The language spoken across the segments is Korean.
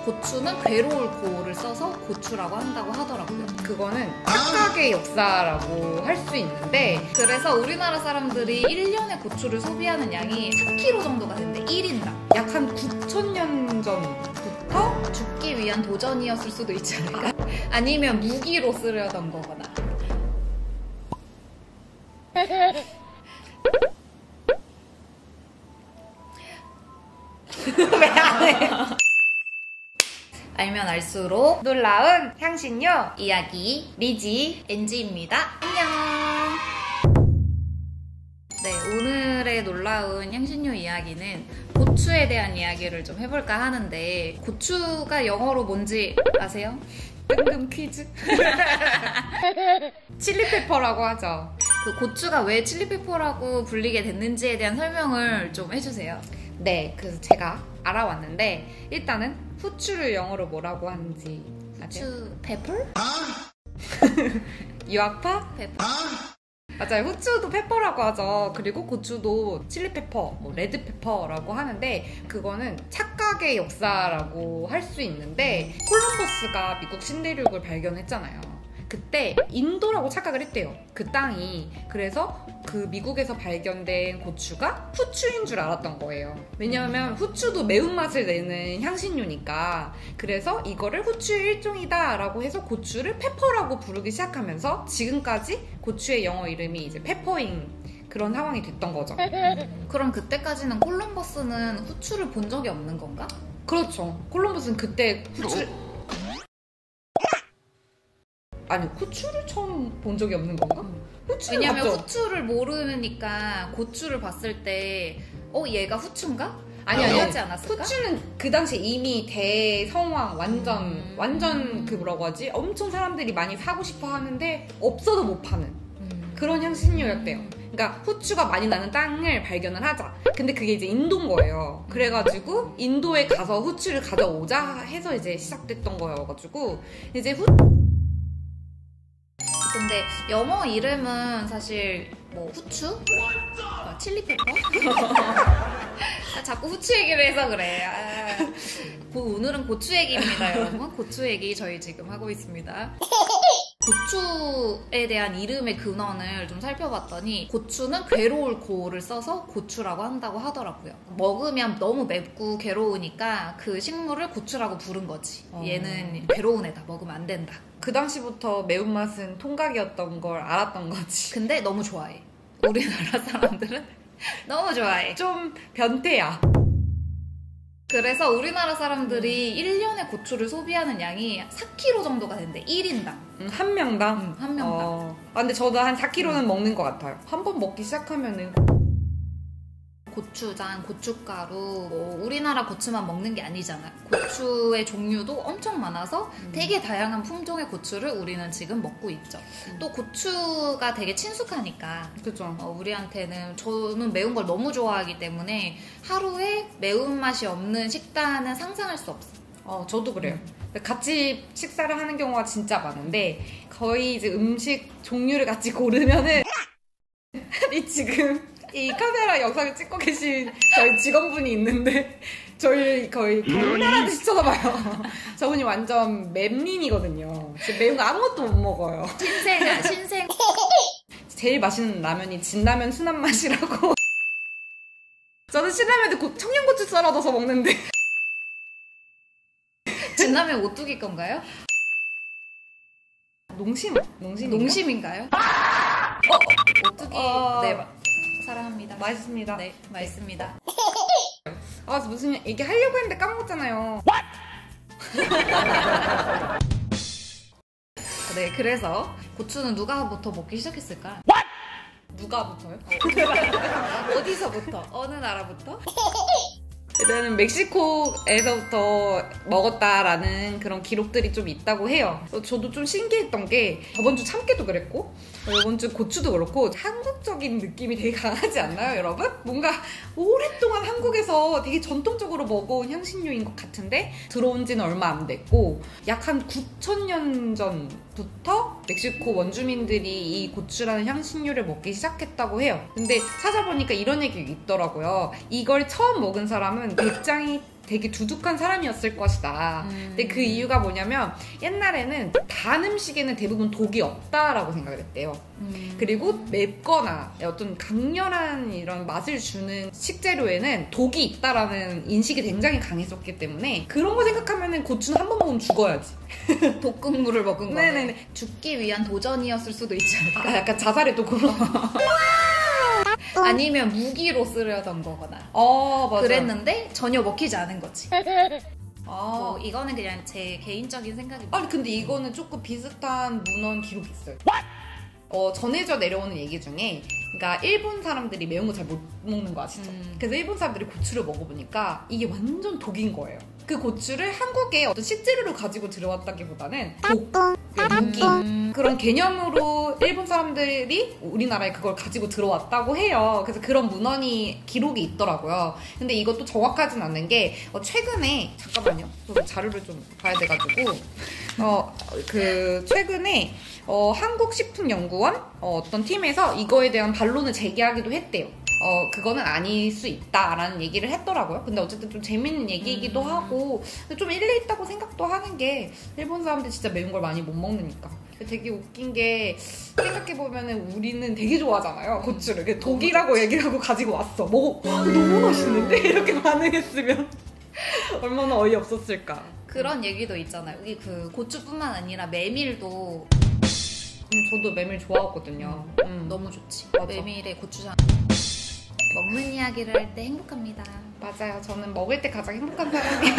고추는 괴로울 고를 써서 고추라고 한다고 하더라고요. 그거는 착각의 역사라고 할 수 있는데, 그래서 우리나라 사람들이 1년에 고추를 소비하는 양이 4kg 정도가 된대. 1인당. 약 한 9,000년 전부터 죽기 위한 도전이었을 수도 있지 않을까? 아니면 무기로 쓰려던 거거나. 왜 안 해? 알면 알수록 놀라운 향신료 이야기 리지 엔지입니다. 안녕. 네, 오늘의 놀라운 향신료 이야기는 고추에 대한 이야기를 좀 해볼까 하는데, 고추가 영어로 뭔지 아세요? 뜬금 퀴즈? 칠리페퍼라고 하죠. 그 고추가 왜 칠리페퍼라고 불리게 됐는지에 대한 설명을 좀 해주세요. 네, 그래서 제가 알아왔는데, 일단은 후추를 영어로 뭐라고 하는지 아세요? 후추 페퍼? 유학파? 페퍼. 맞아요. 후추도 페퍼라고 하죠. 그리고 고추도 칠리페퍼, 레드페퍼라고 하는데, 그거는 착각의 역사라고 할 수 있는데, 콜럼버스가 미국 신대륙을 발견했잖아요. 그때 인도라고 착각을 했대요. 그 땅이. 그래서 그 미국에서 발견된 고추가 후추인 줄 알았던 거예요. 왜냐하면 후추도 매운맛을 내는 향신료니까. 그래서 이거를 후추의 일종이다 라고 해서 고추를 페퍼라고 부르기 시작하면서 지금까지 고추의 영어 이름이 이제 페퍼인 그런 상황이 됐던 거죠. 그럼 그때까지는 콜럼버스는 후추를 본 적이 없는 건가? 그렇죠. 콜럼버스는 그때 후추를 아니, 후추를 처음 본 적이 없는 건가? 후추를 왜냐면 봤죠? 후추를 모르니까 고추를 봤을 때 얘가 후추인가? 아니 하지 않았을까? 후추는 그 당시에 이미 대성황 완전 그 뭐라고 하지? 엄청 사람들이 많이 사고 싶어 하는데 없어도 못 파는 그런 향신료였대요. 그러니까 후추가 많이 나는 땅을 발견을 하자. 근데 그게 이제 인도인 거예요. 그래가지고 인도에 가서 후추를 가져오자 해서 이제 시작됐던 거여가지고 이제 근데 영어 이름은 사실 뭐 후추? 칠리페퍼? 자꾸 후추 얘기를 해서 그래. 오늘은 고추 얘기입니다, 여러분. 고추 얘기 저희 지금 하고 있습니다. 고추에 대한 이름의 근원을 좀 살펴봤더니, 고추는 괴로울 고를 써서 고추라고 한다고 하더라고요. 먹으면 너무 맵고 괴로우니까 그 식물을 고추라고 부른 거지. 얘는 괴로운 애다, 먹으면 안 된다. 그 당시부터 매운맛은 통각이었던 걸 알았던 거지. 근데 너무 좋아해. 우리나라 사람들은 너무 좋아해. 좀 변태야. 그래서 우리나라 사람들이 1년에 고추를 소비하는 양이 4kg 정도가 된대. 1인당. 한 명당? 한 명당. 근데 저도 한 4kg는 먹는 것 같아요. 한 번 먹기 시작하면은. 고추장, 고춧가루, 뭐 우리나라 고추만 먹는 게 아니잖아. 고추의 종류도 엄청 많아서 되게 다양한 품종의 고추를 우리는 지금 먹고 있죠. 또 고추가 되게 친숙하니까. 그죠. 우리한테는, 저는 매운 걸 너무 좋아하기 때문에 하루에 매운맛이 없는 식단은 상상할 수 없어. 저도 그래요. 같이 식사를 하는 경우가 진짜 많은데, 거의 이제 음식 종류를 같이 고르면은 지금 이 카메라 영상을 찍고 계신 저희 직원분이 있는데, 저희 거의 경찰한테 쳐다봐요. 저분이 완전 맵민이거든요. 매운 거 아무것도 못 먹어요. 신생아, 신생. 제일 맛있는 라면이 진라면 순한 맛이라고. 저는 신라면도 청양고추 썰어 넣어서 먹는데. 진라면 오뚜기 건가요? 농심인가요? 오뚜기. 네. 사랑합니다. 맛있습니다. 네, 맛있습니다. 무슨 얘기 하려고 했는데 까먹었잖아요. 네, 그래서 고추는 누가부터 먹기 시작했을까? 누가부터요? 어디서부터? 어느 나라부터? 일단은 멕시코에서부터 먹었다라는 그런 기록들이 좀 있다고 해요. 저도 좀 신기했던 게, 저번 주 참깨도 그랬고 이번 주 고추도 그렇고 한국적인 느낌이 되게 강하지 않나요, 여러분? 뭔가 오랫동안 한국에서 되게 전통적으로 먹어온 향신료인 것 같은데, 들어온 지는 얼마 안 됐고, 약 한 9,000년 전부터 멕시코 원주민들이 이 고추라는 향신료를 먹기 시작했다고 해요. 근데 찾아보니까 이런 얘기 있더라고요. 이걸 처음 먹은 사람은 배짱이 되게 두둑한 사람이었을 것이다. 근데 그 이유가 뭐냐면 옛날에는 단 음식에는 대부분 독이 없다라고 생각을 했대요. 그리고 맵거나 어떤 강렬한 이런 맛을 주는 식재료에는 독이 있다라는 인식이 굉장히 강했었기 때문에 그런 거 생각하면은 고추는 한 번 먹으면 죽어야지. 독극물을 먹은 거네. 네네네. 죽기 위한 도전이었을 수도 있지 않을까? 약간 자살의 도구로. 아니면 무기로 쓰려던 거거나. 맞아. 그랬는데 전혀 먹히지 않은 거지. 아, 이거는 그냥 제 개인적인 생각입니다. 아니 근데 이거는 조금 비슷한 문헌 기록이 있어요. 전해져 내려오는 얘기 중에 그러니까 일본 사람들이 매운 거 잘 못 먹는 거 아시죠? 그래서 일본 사람들이 고추를 먹어보니까 이게 완전 독인 거예요. 그 고추를 한국에 어떤 식재료로 가지고 들어왔다기보다는 독, 무기 그런 개념으로 일본 사람들이 우리나라에 그걸 가지고 들어왔다고 해요. 그래서 그런 문헌이 기록이 있더라고요. 근데 이것도 정확하진 않는 게 최근에 잠깐만요. 저도 자료를 좀 봐야 돼가지고 최근에 한국식품연구원 어떤 팀에서 이거에 대한 반론을 제기하기도 했대요. 그거는 아닐 수 있다라는 얘기를 했더라고요. 근데 어쨌든 좀 재밌는 얘기이기도 하고 좀 일리 있다고 생각도 하는 게 일본 사람들 진짜 매운 걸 많이 못 먹으니까. 되게 웃긴 게 생각해보면은 우리는 되게 좋아하잖아요. 고추를. 독이라고 얘기를 하고 가지고 왔어. 먹어. 너무 맛있는데? 이렇게 반응했으면 얼마나 어이없었을까. 그런 얘기도 있잖아요. 여기 그 고추뿐만 아니라 메밀도 저도 메밀 좋아하거든요. 너무 좋지. 맞아. 메밀에 고추장. 먹는 이야기를 할 때 행복합니다. 맞아요. 저는 먹을 때 가장 행복한 사람이에요.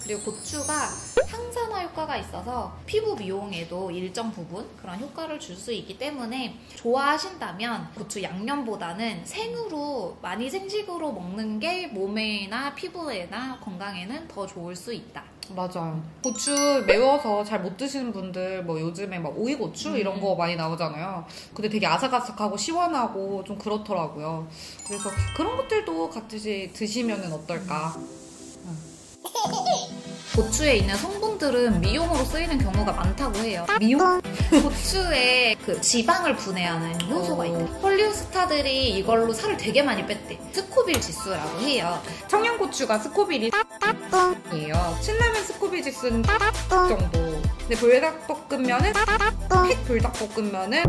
그리고 고추가 항산화 효과가 있어서 피부 미용에도 일정 부분 그런 효과를 줄 수 있기 때문에 좋아하신다면 고추 양념보다는 생으로 많이 생식으로 먹는 게 몸에나 피부에나 건강에는 더 좋을 수 있다. 맞아요. 고추 매워서 잘 못 드시는 분들 뭐 요즘에 막 오이고추 이런 거 많이 나오잖아요. 근데 되게 아삭아삭하고 시원하고 좀 그렇더라고요. 그래서 그런 것들도 같이 드시면 어떨까. 고추에 있는 성분들은 미용으로 쓰이는 경우가 많다고 해요. 미용? 고추에 그 지방을 분해하는 효소가 있대. 헐리우드 스타들이 이걸로 살을 되게 많이 뺐대. 스코빌 지수라고 해요. 청양고추가 스코빌이 이에요. 신라면 스코빌 지수는 정도. 근데 불닭볶음면은 팩 불닭볶음면은